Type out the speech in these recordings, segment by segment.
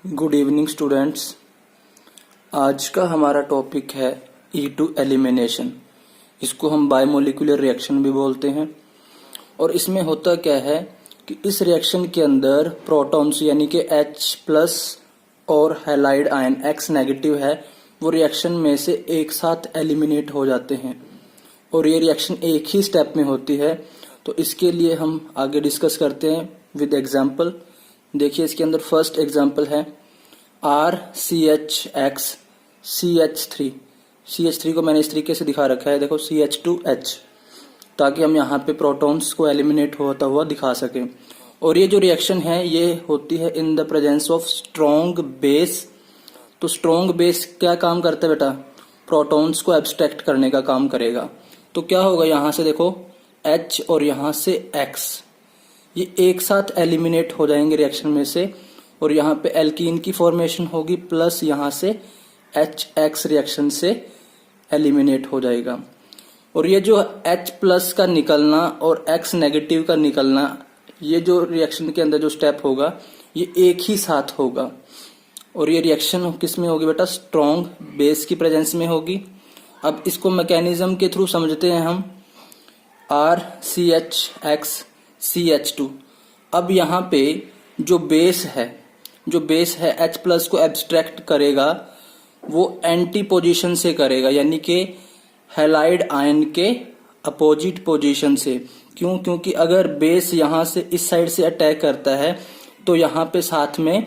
Good evening students. आज का हमारा टॉपिक है E2 एलिमिनेशन। इसको हम बायोमोलिकुलर रिएक्शन भी बोलते हैं। और इसमें होता क्या है कि इस रिएक्शन के अंदर प्रोटॉन्स यानी कि H+ और हैलाइड आयन X नेगेटिव है, वो रिएक्शन में से एक साथ एलिमिनेट हो जाते हैं और ये रिएक्शन एक ही स्टेप में होती है। तो इसके लिए हम आगे डिस्कस करते हैं विद एग्जाम्पल। देखिए इसके अंदर फर्स्ट एग्जाम्पल है RCHX CH3। CH3 को मैंने इस तरीके से दिखा रखा है, देखो CH2H, ताकि हम यहाँ पे प्रोटॉन्स को एलिमिनेट होता हुआ दिखा सकें। और ये जो रिएक्शन है ये होती है in the presence of strong base. तो स्ट्रॉन्ग बेस क्या काम करता है बेटा? प्रोटॉन्स को एब्स्ट्रैक्ट करने का काम करेगा। तो क्या होगा, यहाँ से देखो H और यहाँ से X, ये एक साथ एलिमिनेट हो जाएंगे रिएक्शन में से और यहाँ पे एल्कीन की फॉर्मेशन होगी, प्लस यहाँ से HX रिएक्शन से एलिमिनेट हो जाएगा। और ये जो H+ का निकलना और X नेगेटिव का निकलना, ये जो रिएक्शन के अंदर जो स्टेप होगा ये एक ही साथ होगा। और ये रिएक्शन किस में होगी बेटा? स्ट्रॉन्ग बेस की प्रेजेंस में होगी। अब इसको मैकेनिज्म के थ्रू समझते हैं हम। RCHX CH2। अब यहाँ पे जो बेस है H+ को एब्स्ट्रैक्ट करेगा, वो एंटी पोजीशन से करेगा, यानी कि हैलाइड आयन के अपोजिट पोजीशन से। क्यों? क्योंकि अगर बेस यहाँ से इस साइड से अटैक करता है तो यहाँ पे साथ में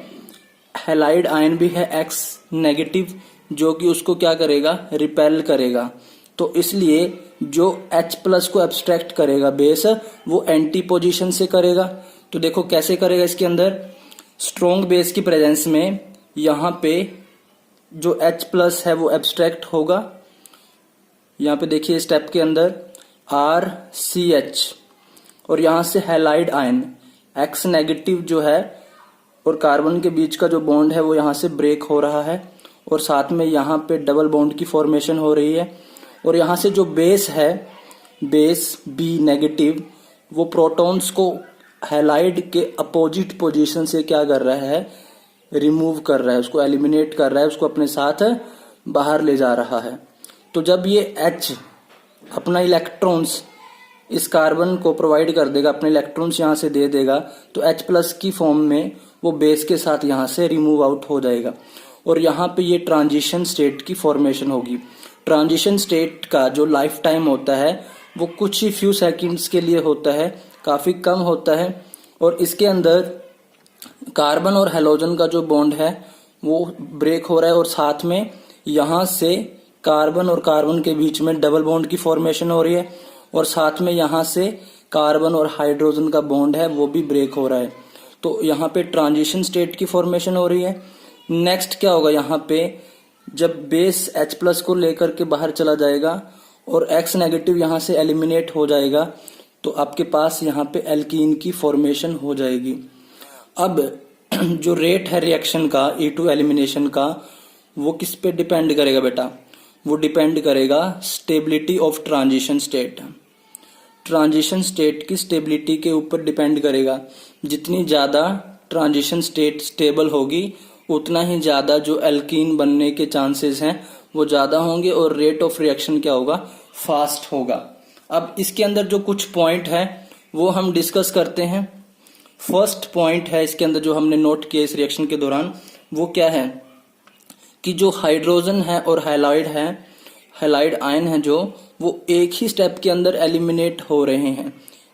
हैलाइड आयन भी है X नेगेटिव, जो कि उसको क्या करेगा? रिपेल करेगा। तो इसलिए जो H+ को एब्स्ट्रैक्ट करेगा बेस, वो एंटी पोजीशन से करेगा। तो देखो कैसे करेगा। इसके अंदर स्ट्रॉन्ग बेस की प्रेजेंस में यहाँ पे जो H+ है वो एब्स्ट्रैक्ट होगा। यहाँ पे देखिए स्टेप के अंदर RCH और यहाँ से हैलाइड आयन X नेगेटिव जो है और कार्बन के बीच का जो बॉन्ड है वो यहाँ से ब्रेक हो रहा है और साथ में यहाँ पे डबल बॉन्ड की फॉर्मेशन हो रही है। और यहाँ से जो बेस है, बेस B नेगेटिव, वो प्रोटॉन्स को हैलाइड के अपोजिट पोजीशन से क्या कर रहा है? रिमूव कर रहा है, उसको एलिमिनेट कर रहा है, उसको अपने साथ बाहर ले जा रहा है। तो जब ये H अपना इलेक्ट्रॉन्स इस कार्बन को प्रोवाइड कर देगा, अपने इलेक्ट्रॉन्स यहाँ से दे देगा, तो H+ की फॉर्म में वो बेस के साथ यहाँ से रिमूव आउट हो जाएगा और यहाँ पे ये ट्रांजिशन स्टेट की फॉर्मेशन होगी। ट्रांजिशन स्टेट का जो लाइफ टाइम होता है वो कुछ ही फ्यू सेकंड्स के लिए होता है, काफी कम होता है। और इसके अंदर कार्बन और हैलोजन का जो बॉन्ड है वो ब्रेक हो रहा है और साथ में यहाँ से कार्बन और कार्बन के बीच में डबल बॉन्ड की फॉर्मेशन हो रही है और साथ में यहाँ से कार्बन और हाइड्रोजन का बॉन्ड है वो भी ब्रेक हो रहा है। तो यहाँ पे ट्रांजिशन स्टेट की फॉर्मेशन हो रही है। नेक्स्ट क्या होगा, यहाँ पे जब बेस H+ को लेकर के बाहर चला जाएगा और X नेगेटिव यहाँ से एलिमिनेट हो जाएगा, तो आपके पास यहाँ पे एल्कीन की फॉर्मेशन हो जाएगी। अब जो रेट है रिएक्शन का, E2 एलिमिनेशन का, वो किस पे डिपेंड करेगा बेटा? वो डिपेंड करेगा stability of transition state. Transition state की स्टेबिलिटी के ऊपर डिपेंड करेगा। जितनी ज्यादा ट्रांजिशन स्टेट स्टेबल होगी उतना ही ज्यादा जो एल्कीन बनने के चांसेस हैं वो ज्यादा होंगे और रेट ऑफ रिएक्शन क्या होगा? फास्ट होगा। अब इसके अंदर जो कुछ पॉइंट है वो हम डिस्कस करते हैं। फर्स्ट पॉइंट है इसके अंदर जो हमने नोट किया इस रिएक्शन के दौरान, वो क्या है कि जो हाइड्रोजन है और हैलाइड आयन है जो, वो एक ही स्टेप के अंदर एलिमिनेट हो रहे हैं।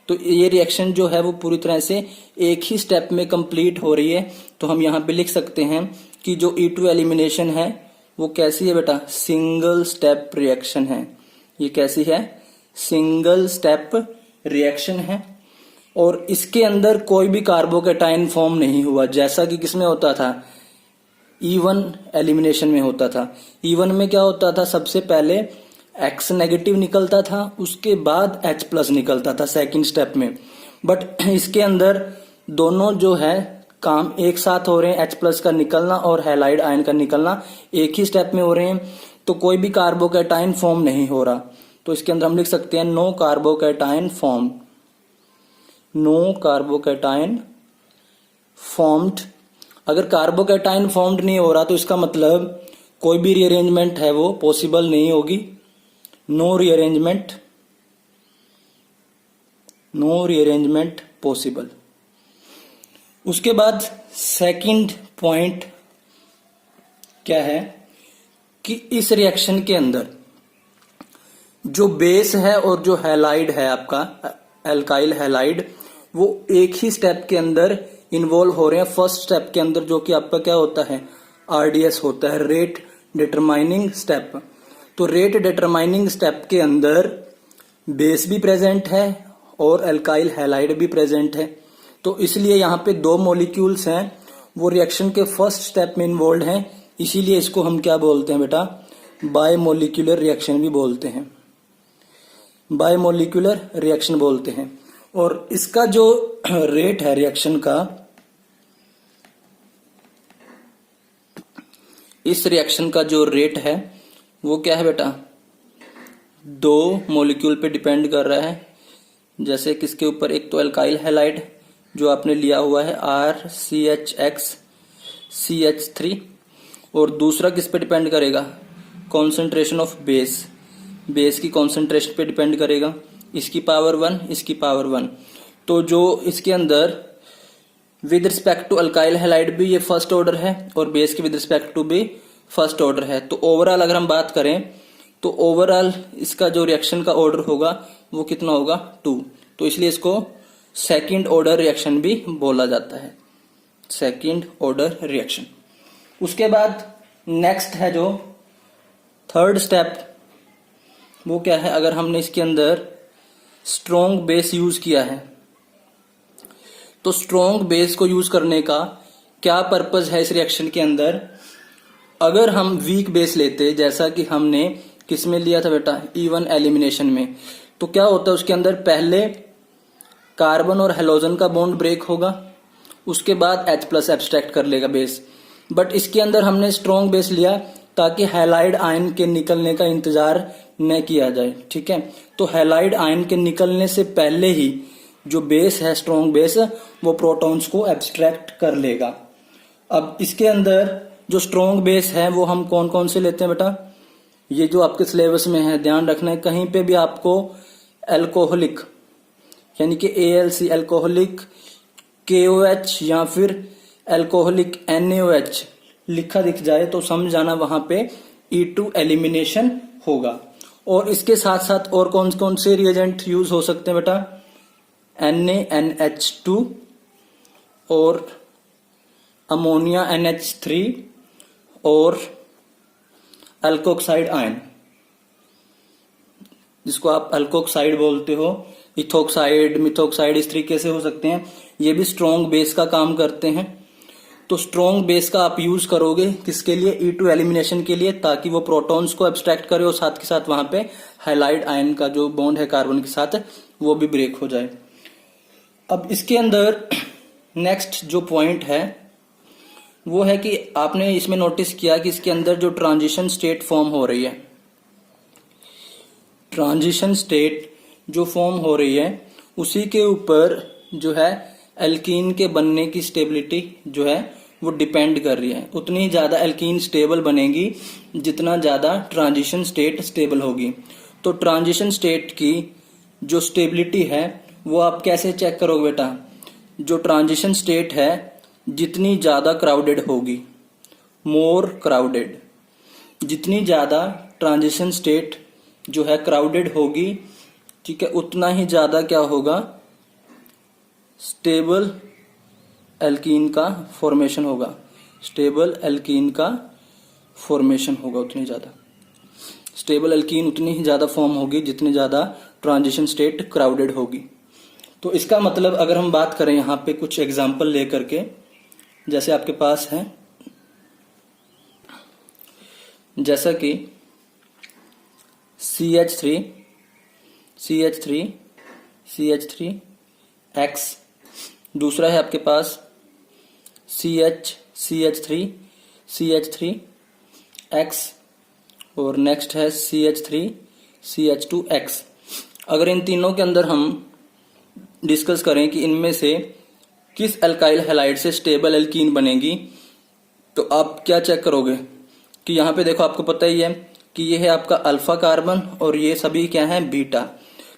तो ये रिएक्शन जो है वो पूरी तरह से एक ही स्टेप में कंप्लीट हो रही है। तो हम यहाँ पे लिख सकते हैं कि जो E2 एलिमिनेशन है वो कैसी है बेटा? सिंगल स्टेप रिएक्शन है। ये कैसी है? सिंगल स्टेप रिएक्शन है और इसके अंदर कोई भी कार्बोकैटायन फॉर्म नहीं हुआ, जैसा कि किसमें होता था? E1 एलिमिनेशन में होता था। E1 में क्या होता था? सबसे पहले X नेगेटिव निकलता था, उसके बाद H+ निकलता था सेकंड स्टेप में। बट इसके अंदर दोनों जो है काम एक साथ हो रहे हैं। H+ का निकलना और हैलाइड आयन का निकलना एक ही स्टेप में हो रहे हैं, तो कोई भी कार्बोकैटायन फॉर्म नहीं हो रहा। तो इसके अंदर हम लिख सकते हैं no carbocation form, no carbocation formed अगर कार्बोकैटायन फॉर्म्ड नहीं हो रहा तो इसका मतलब कोई भी रीअरेंजमेंट है वो पॉसिबल नहीं होगी। No rearrangement possible. उसके बाद सेकंड पॉइंट क्या है कि इस रिएक्शन के अंदर जो बेस है और जो हैलाइड है आपका एल्काइल हैलाइड, वो एक ही स्टेप के अंदर इन्वॉल्व हो रहे हैं। फर्स्ट स्टेप के अंदर जो कि आपका क्या होता है, आरडीएस होता है, रेट डिटरमाइनिंग स्टेप। तो रेट डिटरमाइनिंग स्टेप के अंदर बेस भी प्रेजेंट है और एल्काइल हैलाइड भी प्रेजेंट है। तो इसलिए यहाँ पे दो मॉलिक्यूल्स हैं, वो रिएक्शन के फर्स्ट स्टेप में इन्वॉल्व हैं, इसीलिए इसको हम क्या बोलते हैं बेटा, बायमोलिक्यूलर रिएक्शन भी बोलते हैं, बायमोलिक्यूलर रिएक्शन बोलते हैं। और इसका जो रेट है रिएक्शन का, इस रिएक्शन का जो रेट है वो क्या है बेटा, दो मॉलिक्यूल पे डिपेंड कर रहा है। जैसे किसके ऊपर, एक तो एल्काइल हैलाइड जो आपने लिया हुआ है RCHX CH3, और दूसरा किस पे डिपेंड करेगा, कॉन्सेंट्रेशन ऑफ बेस, बेस की कॉन्सेंट्रेशन पे डिपेंड करेगा, इसकी पावर 1, इसकी पावर 1। तो जो इसके अंदर with respect to alkyl halide भी ये फर्स्ट ऑर्डर है और बेस के विद रिस्पेक्ट टू भी फर्स्ट ऑर्डर है। तो ओवरऑल अगर हम बात करें तो ओवरऑल इसका जो रिएक्शन का ऑर्डर होगा वो कितना होगा, 2। तो इसलिए इसको सेकंड ऑर्डर रिएक्शन भी बोला जाता है, सेकंड ऑर्डर रिएक्शन। उसके बाद नेक्स्ट है जो थर्ड स्टेप, वो क्या है, अगर हमने इसके अंदर स्ट्रॉन्ग बेस यूज किया है तो स्ट्रॉन्ग बेस को यूज करने का क्या पर्पस है इस रिएक्शन के अंदर। अगर हम वीक बेस लेते जैसा कि हमने किस में लिया था बेटा, इवन एलिमिनेशन में, तो क्या होता है उसके अंदर पहले कार्बन और हेलोजन का बॉन्ड ब्रेक होगा, उसके बाद H+ एब्स्ट्रैक्ट कर लेगा बेस। बट इसके अंदर हमने स्ट्रॉन्ग बेस लिया ताकि हैलाइड आयन के निकलने का इंतजार न किया जाए, ठीक है। तो हैलाइड आयन के निकलने से पहले ही जो बेस है, स्ट्रॉन्ग बेस, वो प्रोटॉन्स को एब्स्ट्रैक्ट कर लेगा। अब इसके अंदर जो स्ट्रॉन्ग बेस है वो हम कौन कौन से लेते हैं बेटा, ये जो आपके सिलेबस में है, ध्यान रखना है, कहीं पे भी आपको एल्कोहलिक यानी कि ALC एल्कोहलिक, KOH या फिर एल्कोहलिक NaOH लिखा दिख जाए तो समझ जाना वहां पे E2 एलिमिनेशन होगा। और इसके साथ साथ और कौन कौन से रिएजेंट यूज हो सकते हैं बेटा, NaNH2 और अमोनिया NH3 और अल्कोक्साइड आयन, जिसको आप अल्कोक्साइड बोलते हो, इथोक्साइड, मिथोक्साइड, इस तरीके से हो सकते हैं। ये भी स्ट्रॉन्ग बेस का काम करते हैं। तो स्ट्रॉन्ग बेस का आप यूज करोगे किसके लिए, E2 एलिमिनेशन के लिए, ताकि वो प्रोटॉन्स को एब्स्ट्रैक्ट करे और साथ के साथ वहां पे हैलाइड आयन का जो बॉन्ड है कार्बन के साथ वो भी ब्रेक हो जाए। अब इसके अंदर नेक्स्ट जो पॉइंट है वो है कि आपने इसमें नोटिस किया कि इसके अंदर जो ट्रांजिशन स्टेट फॉर्म हो रही है, ट्रांजिशन स्टेट जो फॉर्म हो रही है उसी के ऊपर जो है एल्कीन के बनने की स्टेबिलिटी जो है वो डिपेंड कर रही है। उतनी ही ज्यादा एल्कीन स्टेबल बनेगी जितना ज्यादा ट्रांजिशन स्टेट स्टेबल होगी। तो ट्रांजिशन स्टेट की जो स्टेबिलिटी है वो आप कैसे चेक करोगे बेटा, जो ट्रांजिशन स्टेट है जितनी ज्यादा क्राउडेड होगी, मोर क्राउडेड, जितनी ज्यादा ट्रांजिशन स्टेट जो है क्राउडेड होगी, ठीक है, उतना ही ज्यादा क्या होगा, स्टेबल एल्कीन का फॉर्मेशन होगा, स्टेबल एल्कीन का फॉर्मेशन होगा। उतनी ज्यादा स्टेबल एल्कीन उतनी ही ज्यादा फॉर्म होगी जितनी ज्यादा ट्रांजिशन स्टेट क्राउडेड होगी। तो इसका मतलब अगर हम बात करें यहाँ पे कुछ एग्जाम्पल लेकर के, जैसे आपके पास है, जैसा कि CH3X, दूसरा है आपके पास CH3X, और नेक्स्ट है CH3CH2X। अगर इन तीनों के अंदर हम डिस्कस करें कि इनमें से किस अल्काइल हैलाइड से स्टेबल एल्कीन बनेगी, तो आप क्या चेक करोगे कि यहाँ पे देखो, आपको पता ही है कि ये है आपका अल्फा कार्बन और ये सभी क्या है, बीटा।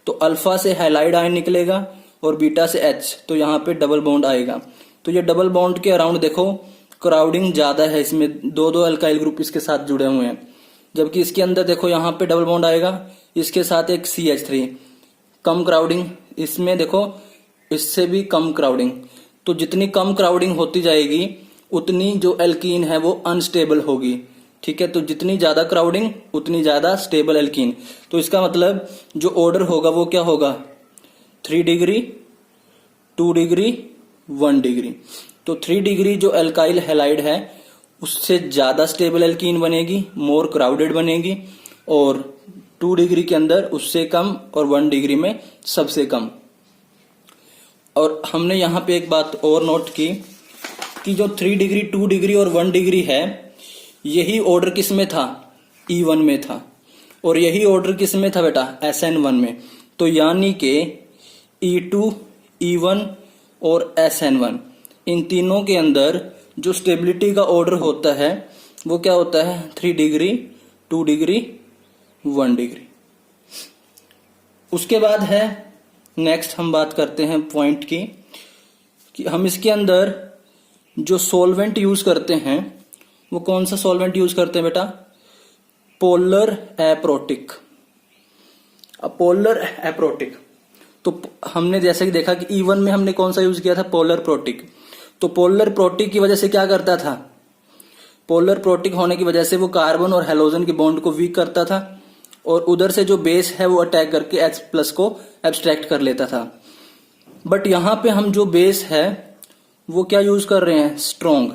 तो अल्फा से हैलाइड आयन निकलेगा और बीटा से H, तो यहाँ पे डबल बॉन्ड आएगा। तो ये डबल बॉन्ड के अराउंड देखो क्राउडिंग ज्यादा है, इसमें दो दो अल्काइल ग्रुप इसके साथ जुड़े हुए हैं, जबकि इसके अंदर देखो यहाँ पे डबल बॉन्ड आएगा, इसके साथ एक CH3, कम क्राउडिंग। इसमें देखो इससे भी कम क्राउडिंग। तो जितनी कम क्राउडिंग होती जाएगी उतनी जो एल्कीन है वो अनस्टेबल होगी, ठीक है। तो जितनी ज्यादा क्राउडिंग उतनी ज्यादा स्टेबल एल्कीन। तो इसका मतलब जो ऑर्डर होगा वो क्या होगा, 3 डिग्री, 2 डिग्री, 1 डिग्री। तो 3 डिग्री जो एल्काइल हैलाइड है उससे ज्यादा स्टेबल एल्कीन बनेगी, मोर क्राउडेड बनेगी, और 2 डिग्री के अंदर उससे कम, और 1 डिग्री में सबसे कम। और हमने यहाँ पे एक बात और नोट की कि जो 3 डिग्री, 2 डिग्री और 1 डिग्री है, यही ऑर्डर किस में था, E1 में था, और यही ऑर्डर किस में था बेटा, SN1 में। तो यानी कि E2, E1 और SN1, इन तीनों के अंदर जो स्टेबिलिटी का ऑर्डर होता है वो क्या होता है, 3 डिग्री, 2 डिग्री, 1 डिग्री। उसके बाद है नेक्स्ट, हम बात करते हैं पॉइंट की कि हम इसके अंदर जो सॉल्वेंट यूज करते हैं वो कौन सा सॉल्वेंट यूज करते हैं बेटा, पोलर एप्रोटिक। अब पोलर एप्रोटिक तो हमने जैसे कि देखा कि E1 में हमने कौन सा यूज किया था, पोलर प्रोटिक। तो पोलर प्रोटिक की वजह से क्या करता था, पोलर प्रोटिक होने की वजह से वो कार्बन और हेलोजन के बॉन्ड को वीक करता था, और उधर से जो बेस है वो अटैक करके H+ को एब्स्ट्रैक्ट कर लेता था। बट यहां पे हम जो बेस है वो क्या यूज कर रहे हैं, स्ट्रॉन्ग,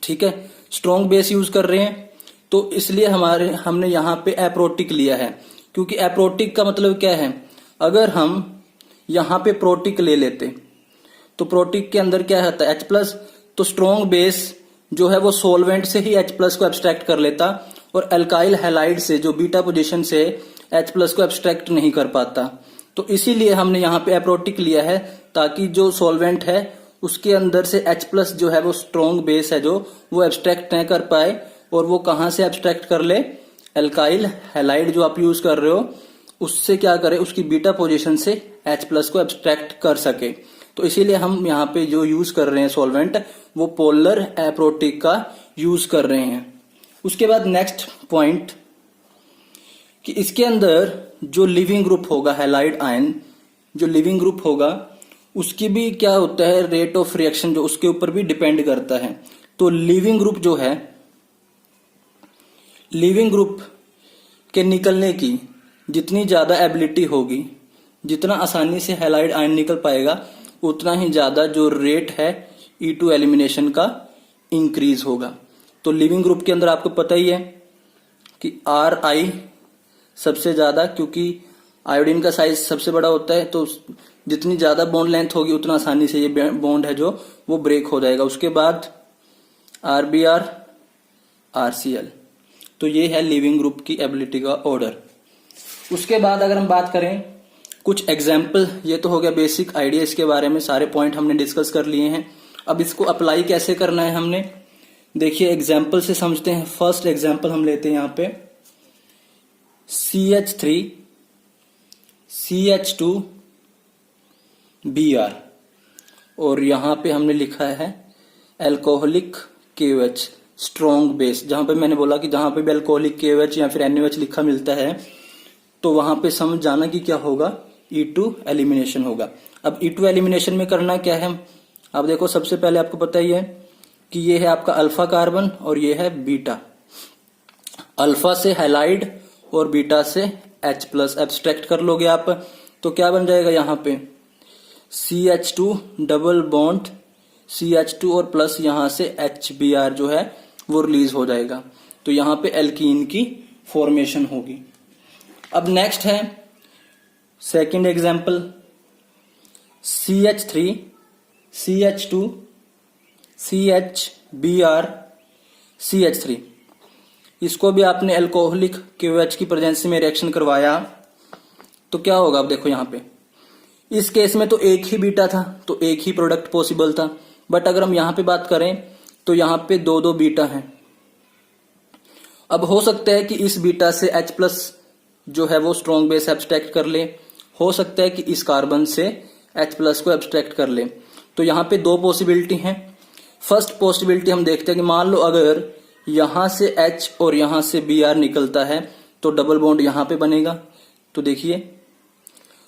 ठीक है, स्ट्रॉन्ग बेस यूज कर रहे हैं। तो इसलिए हमने यहाँ पे एप्रोटिक लिया है, क्योंकि एप्रोटिक का मतलब क्या है, अगर हम यहाँ पे प्रोटिक ले लेते तो प्रोटिक के अंदर क्या होता है, H+, तो स्ट्रॉन्ग बेस जो है वो सोलवेंट से ही H+ को एब्स्ट्रैक्ट कर लेता, और अल्काइल हैलाइड से जो बीटा पोजीशन से H+ को एब्स्ट्रैक्ट नहीं कर पाता। तो इसीलिए हमने यहाँ पे एप्रोटिक लिया है, ताकि जो सॉल्वेंट है उसके अंदर से H+ जो है वो स्ट्रॉन्ग बेस है जो वो एब्स्ट्रैक्ट न कर पाए, और वो कहां से एब्स्ट्रैक्ट कर ले, अल्काइल हैलाइड जो आप यूज कर रहे हो उससे क्या करे, उसकी बीटा पोजीशन से H+ को एब्स्ट्रैक्ट कर सके। तो इसीलिए हम यहाँ पे जो यूज कर रहे हैं सॉल्वेंट वो पोलर एप्रोटिक का यूज कर रहे हैं। उसके बाद नेक्स्ट पॉइंट कि इसके अंदर जो लिविंग ग्रुप होगा, हैलाइड आयन जो लिविंग ग्रुप होगा, उसकी भी क्या होता है, रेट ऑफ रिएक्शन जो उसके ऊपर भी डिपेंड करता है। तो लिविंग ग्रुप जो है, लिविंग ग्रुप के निकलने की जितनी ज्यादा एबिलिटी होगी, जितना आसानी से हैलाइड आयन निकल पाएगा, उतना ही ज्यादा जो रेट है E2 एलिमिनेशन का इंक्रीज होगा। तो लिविंग ग्रुप के अंदर आपको पता ही है कि Ri सबसे ज्यादा, क्योंकि आयोडीन का साइज सबसे बड़ा होता है, तो जितनी ज्यादा बॉन्ड लेंथ होगी उतना आसानी से ये बॉन्ड है जो वो ब्रेक हो जाएगा। उसके बाद RBr, RCl। तो ये है लिविंग ग्रुप की एबिलिटी का ऑर्डर। उसके बाद अगर हम बात करें कुछ एग्जाम्पल, ये तो हो गया बेसिक आइडिया इसके बारे में, सारे पॉइंट हमने डिस्कस कर लिए हैं। अब इसको अप्लाई कैसे करना है हमने, देखिए एग्जाम्पल से समझते हैं। फर्स्ट एग्जाम्पल हम लेते हैं यहाँ पे CH3 CH2 Br, और यहाँ पे हमने लिखा है एल्कोहलिक KOH, स्ट्रॉन्ग बेस। जहां पे मैंने बोला कि जहां पे भी एल्कोहलिक KOH या फिर NaOH लिखा मिलता है तो वहां पे समझ जाना कि क्या होगा, E2 एलिमिनेशन होगा। अब E2 एलिमिनेशन में करना क्या है, अब देखो सबसे पहले आपको पता ही है कि ये है आपका अल्फा कार्बन और ये है बीटा। अल्फा से हैलाइड और बीटा से H+ एब्स्ट्रैक्ट कर लोगे आप, तो क्या बन जाएगा यहाँ पे CH2 डबल बॉन्ड CH2 और प्लस यहाँ से HBr जो है वो रिलीज हो जाएगा। तो यहाँ पे एल्कीन की फॉर्मेशन होगी। अब नेक्स्ट है second example CH3 CH2 CHBr CH3। इसको भी आपने एल्कोहलिक KOH की प्रेजेंस में रिएक्शन करवाया तो क्या होगा, अब देखो यहाँ पे इस केस में तो एक ही बीटा था तो एक ही प्रोडक्ट पॉसिबल था। बट अगर हम यहाँ पे बात करें तो यहाँ पे दो दो बीटा हैं। अब हो सकता है कि इस बीटा से H प्लस जो है वो स्ट्रॉन्ग बेस एब्स्ट्रैक्ट कर ले, हो सकता है कि इस कार्बन से H प्लस को एब्स्ट्रैक्ट कर ले। तो यहाँ पे दो पॉसिबिलिटी हैं। फर्स्ट पॉसिबिलिटी हम देखते हैं कि मान लो अगर यहां से H और यहां से Br निकलता है तो डबल बॉन्ड यहां पे बनेगा। तो देखिए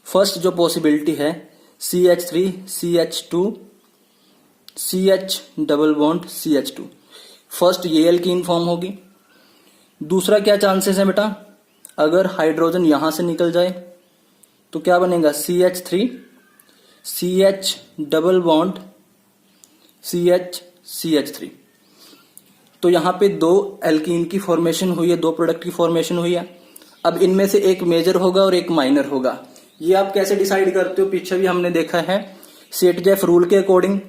फर्स्ट जो पॉसिबिलिटी है CH3 CH2 CH double bond CH2, first ये एल्कीन फॉर्म होगी। दूसरा क्या चांसेस है बेटा, अगर हाइड्रोजन यहां से निकल जाए तो क्या बनेगा CH3 CH double bond CH CH3। तो यहां पे दो एल्कीन की फॉर्मेशन हुई है, दो प्रोडक्ट की फॉर्मेशन हुई है। अब इनमें से एक मेजर होगा और एक माइनर होगा। ये आप कैसे डिसाइड करते हो, पीछे भी हमने देखा है सेट-जेफ रूल के अकॉर्डिंग।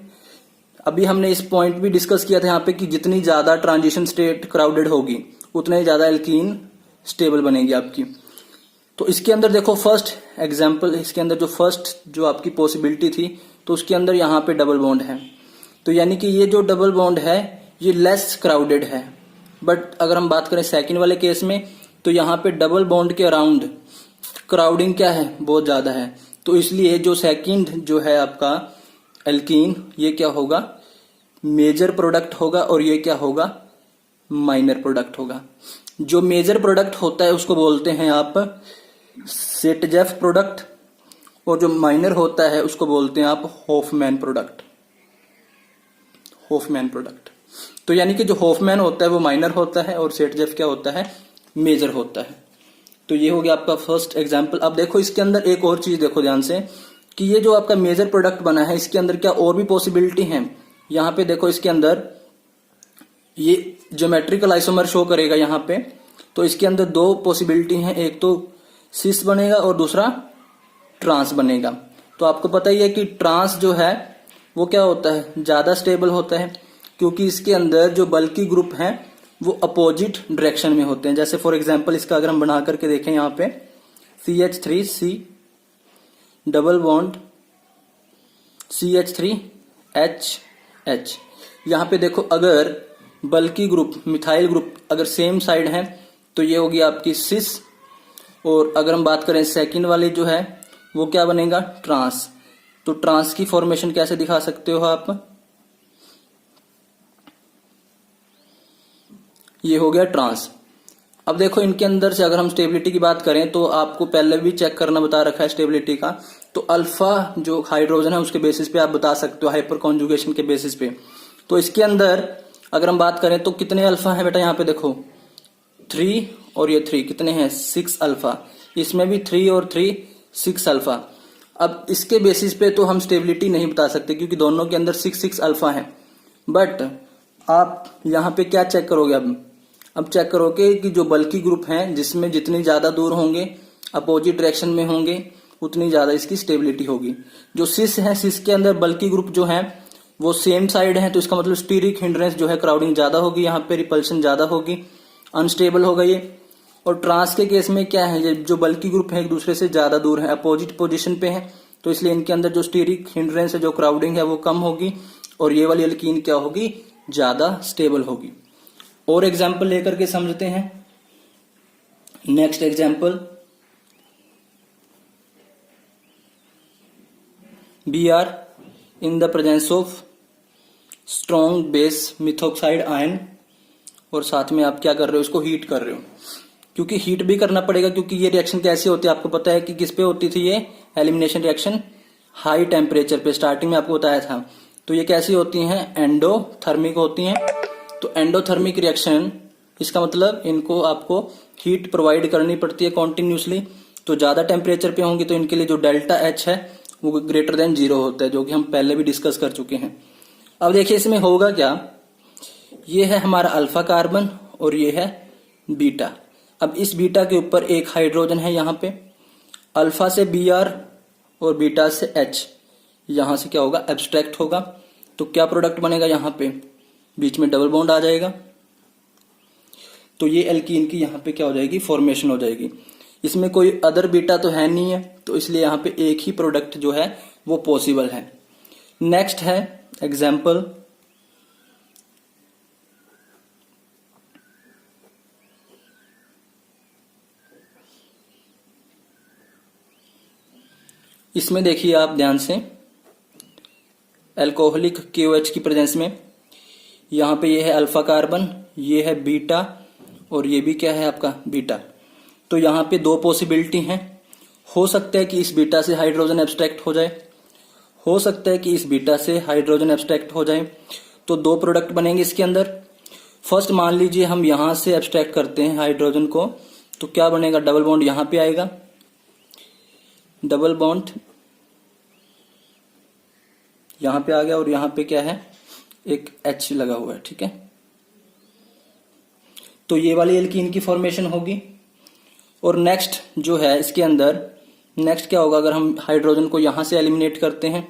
अभी हमने इस पॉइंट भी डिस्कस किया था यहाँ पे कि जितनी ज्यादा ट्रांजिशन स्टेट क्राउडेड होगी उतना ही ज्यादा एल्कीन स्टेबल बनेगी आपकी। तो इसके अंदर देखो फर्स्ट एग्जांपल, इसके अंदर जो फर्स्ट जो आपकी पॉसिबिलिटी थी तो उसके अंदर यहाँ पे डबल बॉन्ड है। तो यानी कि ये जो डबल बॉन्ड है ये लेस क्राउडेड है। बट अगर हम बात करें सेकंड वाले केस में तो यहाँ पे डबल बॉन्ड के अराउंड क्राउडिंग क्या है, बहुत ज्यादा है। तो इसलिए जो सेकंड जो है आपका एल्कीन ये क्या होगा, मेजर प्रोडक्ट होगा और ये क्या होगा, माइनर प्रोडक्ट होगा। जो मेजर प्रोडक्ट होता है उसको बोलते हैं आप सेट-जेफ प्रोडक्ट और जो माइनर होता है उसको बोलते हैं आप हॉफमैन प्रोडक्ट। हॉफमैन प्रोडक्ट तो यानी कि जो हॉफमैन होता है वो माइनर होता है और सेट-जेफ क्या होता है, मेजर होता है। तो ये हो गया आपका फर्स्ट एग्जांपल। अब देखो इसके अंदर एक और चीज देखो ध्यान से कि ये जो आपका मेजर प्रोडक्ट बना है इसके अंदर क्या और भी पॉसिबिलिटी है। यहाँ पे देखो इसके अंदर ये ज्योमेट्रिकल आइसोमर शो करेगा यहाँ पे। तो इसके अंदर दो पॉसिबिलिटी है, एक तो सिस बनेगा और दूसरा ट्रांस बनेगा। तो आपको पता ही है कि ट्रांस जो है वो क्या होता है, ज्यादा स्टेबल होता है क्योंकि इसके अंदर जो बल्की ग्रुप हैं वो अपोजिट डायरेक्शन में होते हैं। जैसे फॉर एग्जांपल इसका अगर हम बना करके देखें यहाँ पे CH3C डबल बॉन्ड CH3H। यहाँ पे देखो अगर बल्की ग्रुप मिथाइल ग्रुप अगर सेम साइड है तो ये होगी आपकी सिस, और अगर हम बात करें सेकंड वाली जो है वो क्या बनेगा, ट्रांस। तो ट्रांस की फॉर्मेशन कैसे दिखा सकते हो आप, ये हो गया ट्रांस। अब देखो इनके अंदर से अगर हम स्टेबिलिटी की बात करें तो आपको पहले भी चेक करना बता रखा है स्टेबिलिटी का। तो अल्फा जो हाइड्रोजन है उसके बेसिस पे आप बता सकते हो, हाइपर कॉन्जुगेशन के बेसिस पे। तो इसके अंदर अगर हम बात करें तो कितने अल्फा है बेटा, यहाँ पे देखो 3 और ये 3 कितने हैं, 6 अल्फा। इसमें भी 3 और 3 6 अल्फा। अब इसके बेसिस पे तो हम स्टेबिलिटी नहीं बता सकते क्योंकि दोनों के अंदर 6 अल्फा है। बट आप यहाँ पे क्या चेक करोगे, अब चेक करोगे कि जो बल्की ग्रुप हैं जिसमें जितनी ज्यादा दूर होंगे अपोजिट डायरेक्शन में होंगे उतनी ज्यादा इसकी स्टेबिलिटी होगी। जो सिस है, सिस के अंदर बल्की ग्रुप जो है वो सेम साइड है, तो इसका मतलब स्टीरिक हिंड्रेंस जो है क्राउडिंग ज्यादा होगी, यहाँ पे रिपल्शन ज्यादा होगी, अनस्टेबल होगा ये। और ट्रांस के केस में क्या है, जो बल्की ग्रुप है एक दूसरे से ज्यादा दूर है, अपोजिट पोजिशन पे है, तो इसलिए इनके अंदर जो स्टीरिक हिंड्रेंस है, जो क्राउडिंग है वो कम होगी और ये वाली एल्कीन क्या होगी, ज्यादा स्टेबल होगी। और एग्जाम्पल लेकर के समझते हैं। Next example Br in the presence of strong base methoxide ion, और साथ में आप क्या कर रहे हो, इसको हीट कर रहे हो, क्योंकि हीट भी करना पड़ेगा क्योंकि ये रिएक्शन कैसी होती है आपको पता है कि किस पे होती थी, ये एलिमिनेशन रिएक्शन हाई टेम्परेचर पे, स्टार्टिंग में आपको बताया था। तो ये कैसी होती हैं, एंडोथर्मिक होती हैं। तो एंडोथर्मिक रिएक्शन इसका मतलब इनको आपको हीट प्रोवाइड करनी पड़ती है कॉन्टिन्यूसली। तो ज्यादा टेम्परेचर पे होंगी तो इनके लिए जो डेल्टा H है वो ग्रेटर देन 0 होता है, जो कि हम पहले भी डिस्कस कर चुके हैं। अब देखिए इसमें होगा क्या, ये है हमारा अल्फा कार्बन और ये है बीटा। अब इस बीटा के ऊपर एक हाइड्रोजन है यहाँ पे, अल्फा से Br और बीटा से H, यहां से क्या होगा, एब्स्ट्रैक्ट होगा। तो क्या प्रोडक्ट बनेगा, यहाँ पे बीच में डबल बॉन्ड आ जाएगा, तो ये एल्कीन की यहाँ पे क्या हो जाएगी, फॉर्मेशन हो जाएगी। इसमें कोई अदर बीटा तो है नहीं है, तो इसलिए यहाँ पे एक ही प्रोडक्ट जो है वो पॉसिबल है। नेक्स्ट है एग्जाम्पल इसमें देखिए आप ध्यान से, अल्कोहलिक KOH की प्रेजेंस में यहाँ पे ये है अल्फा कार्बन, ये है बीटा और ये भी क्या है आपका बीटा। तो यहाँ पे दो पॉसिबिलिटी हैं। हो सकता है कि इस बीटा से हाइड्रोजन एब्स्ट्रैक्ट हो जाए, हो सकता है कि इस बीटा से हाइड्रोजन एब्स्ट्रैक्ट हो जाए। तो दो प्रोडक्ट बनेंगे इसके अंदर। फर्स्ट मान लीजिए हम यहां से एब्स्ट्रैक्ट करते हैं हाइड्रोजन को, तो क्या बनेगा, डबल बॉन्ड यहां पे आएगा, डबल बॉन्ड यहां पे आ गया और यहां पे क्या है, एक H लगा हुआ है, ठीक है। तो ये वाली एल्कीन की फॉर्मेशन होगी। और नेक्स्ट जो है इसके अंदर, नेक्स्ट क्या होगा, अगर हम हाइड्रोजन को यहां से एलिमिनेट करते हैं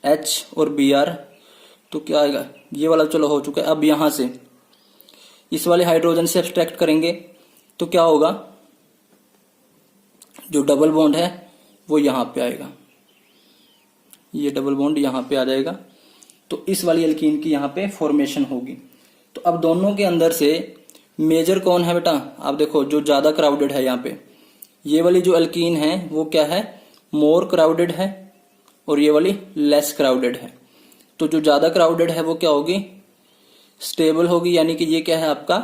H और Br, तो क्या आएगा, ये वाला चलो हो चुका है। अब यहां से इस वाले हाइड्रोजन से एब्स्ट्रैक्ट करेंगे तो क्या होगा, जो डबल बॉन्ड है वो यहां पे आएगा, ये डबल बॉन्ड यहां पे आ जाएगा। तो इस वाली एल्कीन की यहां पे फॉर्मेशन होगी। तो अब दोनों के अंदर से मेजर कौन है बेटा, आप देखो जो ज्यादा क्राउडेड है यहाँ पे, ये वाली जो एल्कीन है वो क्या है, मोर क्राउडेड है और ये वाली लेस क्राउडेड है। तो जो ज्यादा क्राउडेड है वो क्या होगी, स्टेबल होगी, यानी कि ये क्या है आपका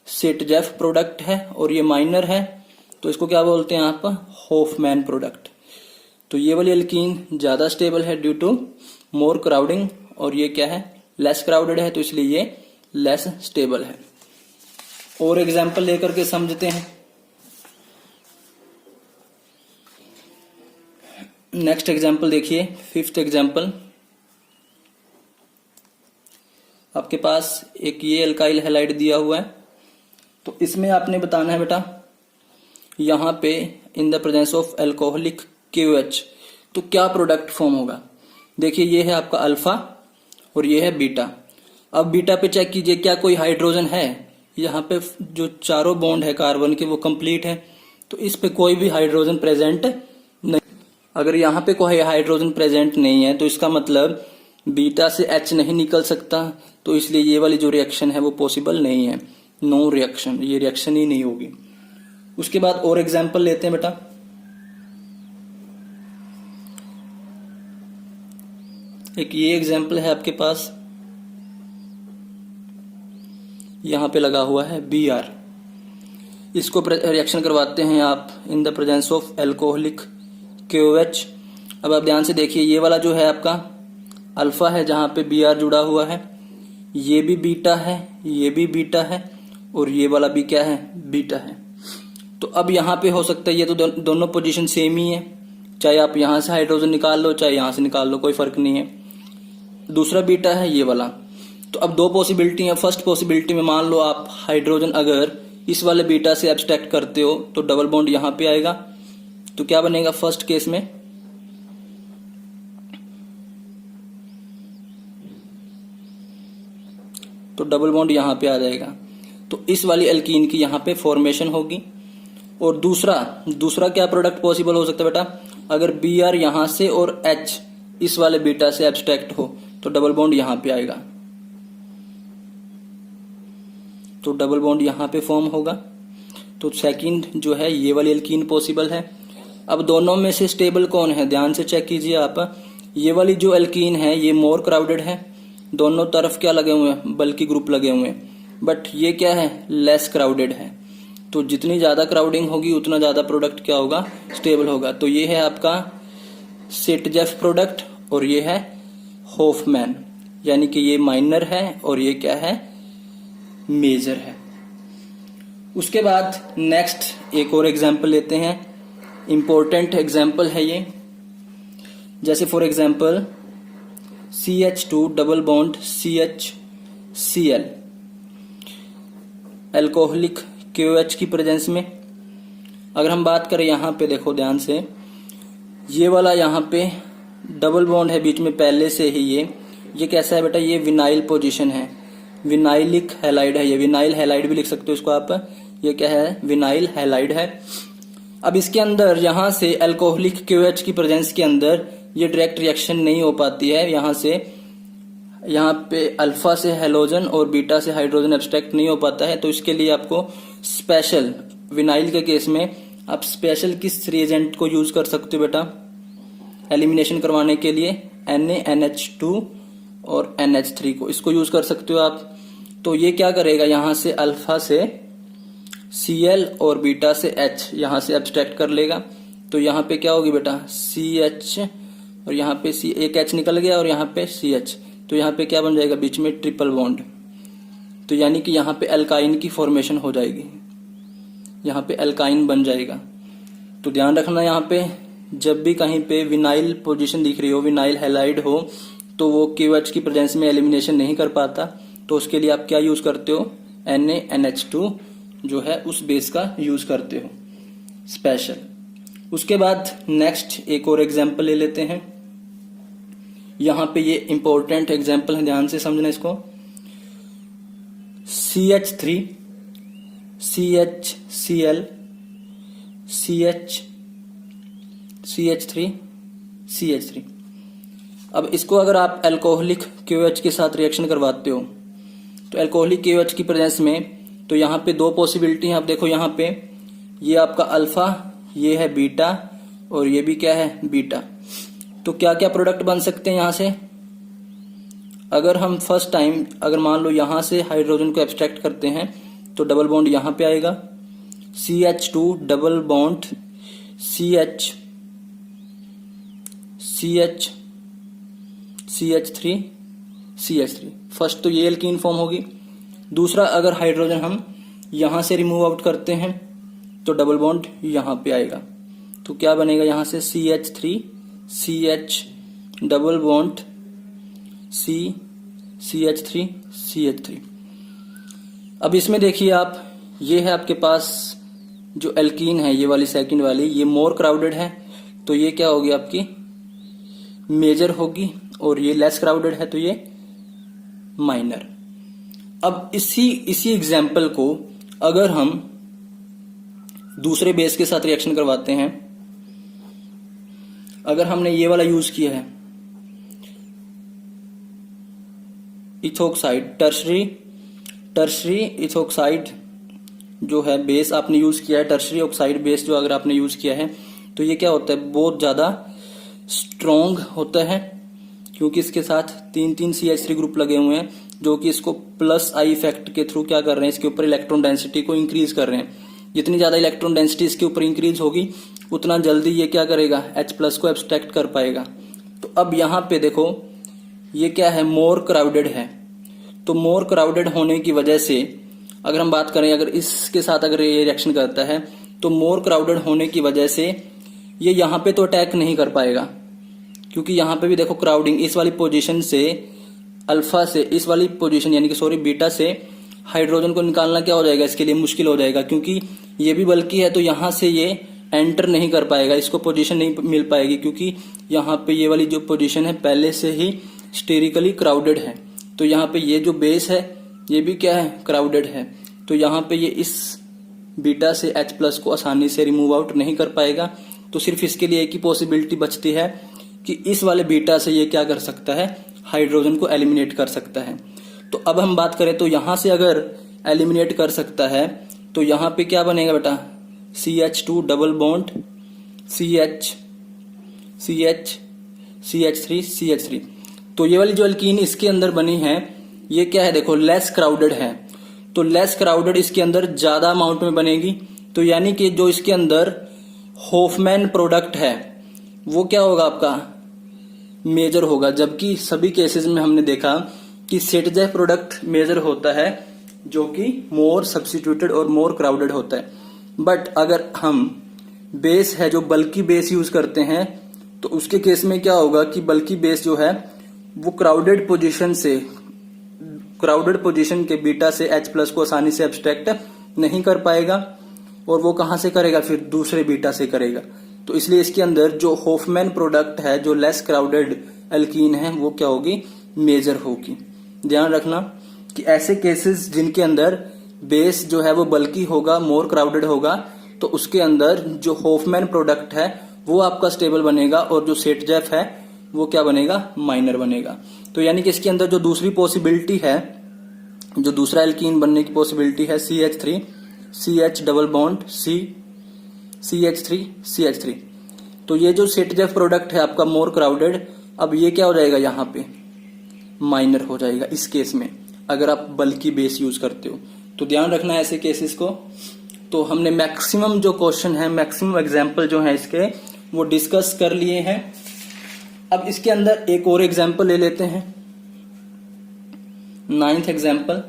सेटजेफ प्रोडक्ट है और ये माइनर है, तो इसको क्या बोलते हैं आप, होफमैन प्रोडक्ट। तो ये वाली एल्कीन ज्यादा स्टेबल है ड्यू टू मोर क्राउडिंग और ये क्या है, लेस क्राउडेड है, तो इसलिए ये लेस स्टेबल है। और एग्जाम्पल लेकर के समझते हैं। नेक्स्ट एग्जाम्पल देखिए, फिफ्थ एग्जाम्पल। आपके पास एक ये एल्काइल हैलाइड दिया हुआ है, तो इसमें आपने बताना है बेटा, यहां पे in the presence of alcoholic KOH तो क्या प्रोडक्ट फॉर्म होगा। देखिए ये है आपका अल्फा और ये है बीटा। अब बीटा पे चेक कीजिए क्या कोई हाइड्रोजन है, यहाँ पे जो चारों बॉन्ड है कार्बन के वो कंप्लीट है, तो इस पे कोई भी हाइड्रोजन प्रेजेंट नहीं। अगर यहाँ पे कोई हाइड्रोजन प्रेजेंट नहीं है तो इसका मतलब बीटा से H नहीं निकल सकता, तो इसलिए ये वाली जो रिएक्शन है वो पॉसिबल नहीं है, नो रिएक्शन, ये रिएक्शन ही नहीं होगी। उसके बाद और एग्जाम्पल लेते हैं बेटा। एक ये एग्जाम्पल है आपके पास, यहां पे लगा हुआ है Br, इसको रिएक्शन करवाते हैं आप in the presence of alcoholic KOH। अब आप ध्यान से देखिए, ये वाला जो है आपका अल्फा है जहां पे Br जुड़ा हुआ है, ये भी बीटा है, ये भी बीटा है और ये वाला भी क्या है, बीटा है। तो अब यहाँ पे हो सकता है ये तो दोनों पोजीशन सेम ही है, चाहे आप यहां से हाइड्रोजन निकाल लो चाहे यहां से निकाल लो, कोई फर्क नहीं है। दूसरा बीटा है ये वाला। तो अब दो पॉसिबिलिटी है। फर्स्ट पॉसिबिलिटी में मान लो आप हाइड्रोजन अगर इस वाले बीटा से एब्स्ट्रैक्ट करते हो तो डबल बॉन्ड यहां पे आएगा, तो क्या बनेगा फर्स्ट केस में, तो डबल बॉन्ड यहां पे आ जाएगा, तो इस वाली एल्कीन की यहां पे फॉर्मेशन होगी। और दूसरा क्या प्रोडक्ट पॉसिबल हो सकता है बेटा, अगर Br यहां से और H इस वाले बीटा से एब्स्ट्रैक्ट हो तो डबल बॉन्ड यहां पे आएगा, तो डबल बॉन्ड यहां पे फॉर्म होगा। तो सेकंड जो है ये वाली एल्कीन पॉसिबल है। अब दोनों में से स्टेबल कौन है, ध्यान से चेक कीजिए आप। ये वाली जो एल्कीन है ये मोर क्राउडेड है, दोनों तरफ क्या लगे हुए हैं, बल्कि ग्रुप लगे हुए हैं, बट ये क्या है, लेस क्राउडेड है। तो जितनी ज्यादा क्राउडिंग होगी उतना ज्यादा प्रोडक्ट क्या होगा, स्टेबल होगा। तो ये है आपका सेटजेफ प्रोडक्ट और ये है होफमैन, यानी कि ये माइनर है और ये क्या है, मेजर है। उसके बाद नेक्स्ट एक और एग्जांपल लेते हैं, इंपॉर्टेंट एग्जांपल है ये। जैसे for example CH2 double bond CHCl alcoholic KOH की प्रेजेंस में। अगर हम बात करें यहाँ पे देखो ध्यान से, ये वाला यहाँ पे डबल बॉन्ड है बीच में पहले से ही, ये कैसा है बेटा, ये विनाइल पोजीशन है, विनाइलिक हैलाइड है, ये विनाइल हैलाइड भी लिख सकते हो इसको आप, ये क्या है, विनाइल हैलाइड है। अब इसके अंदर यहां से अल्कोहलिक KOH की प्रेजेंस के अंदर ये डायरेक्ट रिएक्शन नहीं हो पाती है, यहाँ पे अल्फा से हैलोजन और बीटा से हाइड्रोजन एब्स्ट्रैक्ट नहीं हो पाता है। तो इसके लिए आपको स्पेशल, विनाइल के केस में आप स्पेशल किस रिएजेंट को यूज कर सकते हो बेटा, एलिमिनेशन करवाने के लिए NaNH2 और NH3 को, इसको यूज कर सकते हो आप। तो ये क्या करेगा, यहां से अल्फा से Cl और बीटा से H यहां से एब्स्ट्रैक्ट कर लेगा। तो यहाँ पे क्या होगी बेटा, CH और यहाँ पे C, एक H निकल गया और यहाँ पे CH। तो यहाँ पे क्या बन जाएगा, बीच में ट्रिपल बॉन्ड। तो यानी कि यहाँ पे अल्काइन की फॉर्मेशन हो जाएगी, यहाँ पे अल्काइन बन जाएगा। तो ध्यान रखना, यहाँ पे जब भी कहीं पे विनाइल पोजीशन दिख रही हो, विनाइल हैलाइड हो, तो वो KOH की प्रेजेंस में एलिमिनेशन नहीं कर पाता। तो उसके लिए आप क्या यूज करते हो, NaNH2 जो है उस बेस का यूज करते हो स्पेशल। उसके बाद नेक्स्ट एक और एग्जाम्पल ले लेते हैं। यहां पे ये इंपॉर्टेंट एग्जाम्पल है, ध्यान से समझना इसको। CH3 CHCl CH3 CH3। अब इसको अगर आप अल्कोहलिक KOH के साथ रिएक्शन करवाते हो, तो अल्कोहलिक KOH की प्रेजेंस में, तो यहाँ पे दो पॉसिबिलिटी है। आप देखो यहाँ पे ये आपका अल्फा, ये है बीटा और ये भी क्या है, बीटा। तो क्या क्या प्रोडक्ट बन सकते हैं यहाँ से। अगर हम फर्स्ट टाइम अगर मान लो यहाँ से हाइड्रोजन को एब्स्ट्रैक्ट करते हैं, तो डबल बॉन्ड यहाँ पे आएगा, CH2 double bond CH3 first तो ये एल्कीन फॉर्म होगी। दूसरा, अगर हाइड्रोजन हम यहां से रिमूव आउट करते हैं तो डबल बॉन्ड यहां पे आएगा। तो क्या बनेगा, यहां से CH3 CH double bond CH3। अब इसमें देखिए आप, ये है आपके पास जो एल्कीन है, ये वाली सेकंड वाली, ये मोर क्राउडेड है, तो ये क्या होगी आपकी मेजर होगी, और ये लेस क्राउडेड है तो ये माइनर। अब इसी एग्जाम्पल को अगर हम दूसरे बेस के साथ रिएक्शन करवाते हैं, अगर हमने ये वाला यूज किया है इथोक्साइड, टर्शरी इथोक्साइड जो है बेस आपने यूज किया है, टर्शरी ऑक्साइड बेस जो अगर आपने यूज किया है, तो ये क्या होता है, बहुत ज्यादा स्ट्रॉन्ग होता है, क्योंकि इसके साथ 3 CH3 ग्रुप लगे हुए हैं, जो कि इसको प्लस आई इफेक्ट के थ्रू क्या कर रहे हैं, इसके ऊपर इलेक्ट्रॉन डेंसिटी को इंक्रीज कर रहे हैं। जितनी ज्यादा इलेक्ट्रॉन डेंसिटी इसके ऊपर इंक्रीज होगी, उतना जल्दी ये क्या करेगा, H+ को एब्स्ट्रैक्ट कर पाएगा। तो अब यहाँ पे देखो, ये क्या है, मोर क्राउडेड है। तो मोर क्राउडेड होने की वजह से अगर हम बात करें, अगर इसके साथ अगर ये रिएक्शन करता है, तो मोर क्राउडेड होने की वजह से ये यहाँ पे तो अटैक नहीं कर पाएगा, क्योंकि यहाँ पे भी देखो क्राउडिंग, इस वाली पोजीशन से अल्फा से, इस वाली पोजीशन यानी कि सॉरी बीटा से हाइड्रोजन को निकालना क्या हो जाएगा, इसके लिए मुश्किल हो जाएगा, क्योंकि ये भी बल्कि है, तो यहाँ से ये एंटर नहीं कर पाएगा, इसको पोजीशन नहीं मिल पाएगी, क्योंकि यहाँ पे ये वाली जो पोजीशन है पहले से ही स्टेरिकली क्राउडेड है। तो यहाँ पे ये जो बेस है ये भी क्या है, क्राउडेड है। तो यहाँ पे ये इस बीटा से H+ को आसानी से रिमूव आउट नहीं कर पाएगा। तो सिर्फ इसके लिए एक ही पॉसिबिलिटी बचती है कि इस वाले बीटा से ये क्या कर सकता है, हाइड्रोजन को एलिमिनेट कर सकता है। तो अब हम बात करें, तो यहां से अगर एलिमिनेट कर सकता है, तो यहां पे क्या बनेगा बेटा, CH2 डबल बॉन्ड CH3 तो ये वाली जो एल्कीन इसके अंदर बनी है, ये क्या है, देखो लेस क्राउडेड है। तो लेस क्राउडेड इसके अंदर ज्यादा अमाउंट में बनेगी। तो यानी कि जो इसके अंदर होफमैन प्रोडक्ट है वो क्या होगा, आपका मेजर होगा। जबकि सभी केसेस में हमने देखा कि सेटजेफ प्रोडक्ट मेजर होता है, जो कि मोर सब्स्टिट्यूटेड और मोर क्राउडेड होता है। बट अगर हम बेस है जो बल्कि बेस यूज करते हैं, तो उसके केस में क्या होगा कि बल्कि बेस जो है वो क्राउडेड पोजीशन के बीटा से H+ को आसानी से एब्स्ट्रैक्ट नहीं कर पाएगा, और वो कहां से करेगा, फिर दूसरे बीटा से करेगा। तो इसलिए इसके अंदर जो होफमैन प्रोडक्ट है, जो लेस क्राउडेड एल्कीन है, वो क्या होगी, मेजर होगी। ध्यान रखना कि ऐसे केसेस जिनके अंदर बेस जो है वो बल्कि होगा, मोर क्राउडेड होगा, तो उसके अंदर जो होफमैन प्रोडक्ट है वो आपका स्टेबल बनेगा, और जो सेटजेफ है वो क्या बनेगा, माइनर बनेगा। तो यानी कि इसके अंदर जो दूसरी पॉसिबिलिटी है, जो दूसरा एल्कीन बनने की पॉसिबिलिटी है, CH3 CH double bond CH3 तो ये जो सेट जेफ प्रोडक्ट है आपका मोर क्राउडेड, अब ये क्या हो जाएगा यहाँ पे माइनर हो जाएगा इस केस में, अगर आप बल्कि बेस यूज करते हो तो ध्यान रखना है ऐसे केसेस को। तो हमने मैक्सिमम जो क्वेश्चन है, मैक्सिमम एग्जाम्पल जो है इसके वो डिस्कस कर लिए हैं। अब इसके अंदर एक और एग्जाम्पल ले लेते हैं, 9th एग्जाम्पल।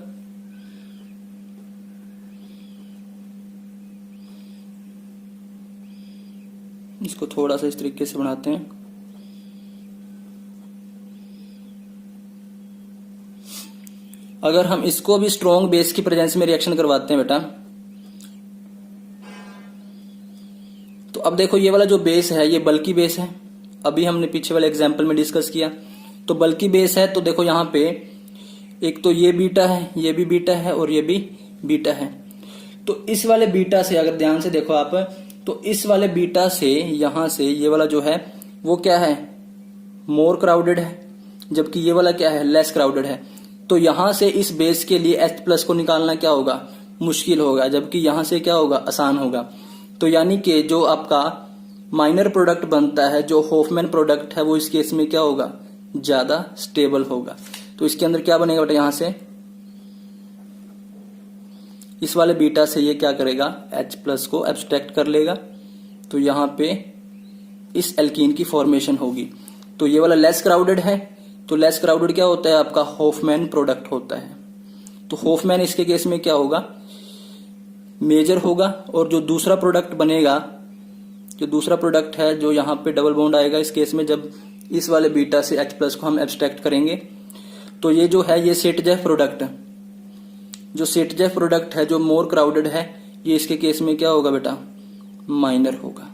इसको थोड़ा सा इस तरीके से बनाते हैं। अगर हम इसको भी स्ट्रॉन्ग बेस की प्रेजेंस में रिएक्शन करवाते हैं बेटा, तो अब देखो ये वाला जो बेस है ये बल्कि बेस है, अभी हमने पीछे वाले एग्जाम्पल में डिस्कस किया। तो बल्कि बेस है तो देखो यहाँ पे एक तो ये बीटा है, ये भी बीटा है और ये भी बीटा है। तो इस वाले बीटा से अगर ध्यान से देखो आप, तो इस वाले बीटा से यहां से ये वाला जो है वो क्या है मोर क्राउडेड है, जबकि ये वाला क्या है लेस क्राउडेड है। तो यहां से इस बेस के लिए H प्लस को निकालना क्या होगा मुश्किल होगा, जबकि यहां से क्या होगा आसान होगा। तो यानी कि जो आपका माइनर प्रोडक्ट बनता है, जो होफमैन प्रोडक्ट है, वो इस केस में क्या होगा ज्यादा स्टेबल होगा। तो इसके अंदर क्या बनेगा बेटा, यहां से इस वाले बीटा से ये क्या करेगा H प्लस को एब्स्ट्रैक्ट कर लेगा, तो यहां पे इस एल्कीन की फॉर्मेशन होगी। तो ये वाला लेस क्राउडेड है, तो लेस क्राउडेड क्या होता है आपका होफमैन प्रोडक्ट होता है। तो होफमैन इसके केस में क्या होगा मेजर होगा, और जो दूसरा प्रोडक्ट बनेगा, जो दूसरा प्रोडक्ट है जो यहाँ पे डबल बॉन्ड आएगा इस केस में, जब इस वाले बीटा से H प्लस को हम एब्स्ट्रैक्ट करेंगे, तो ये जो है ये सेट जेफ प्रोडक्ट, जो सेट जेफ प्रोडक्ट है जो मोर क्राउडेड है, ये इसके केस में क्या होगा बेटा माइनर होगा।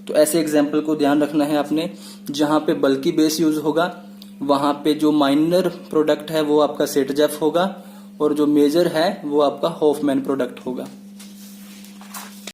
तो ऐसे एग्जाम्पल को ध्यान रखना है आपने, जहां पे बल्कि बेस यूज होगा वहां पे जो माइनर प्रोडक्ट है वो आपका सेट जेफ होगा, और जो मेजर है वो आपका होफमैन प्रोडक्ट होगा।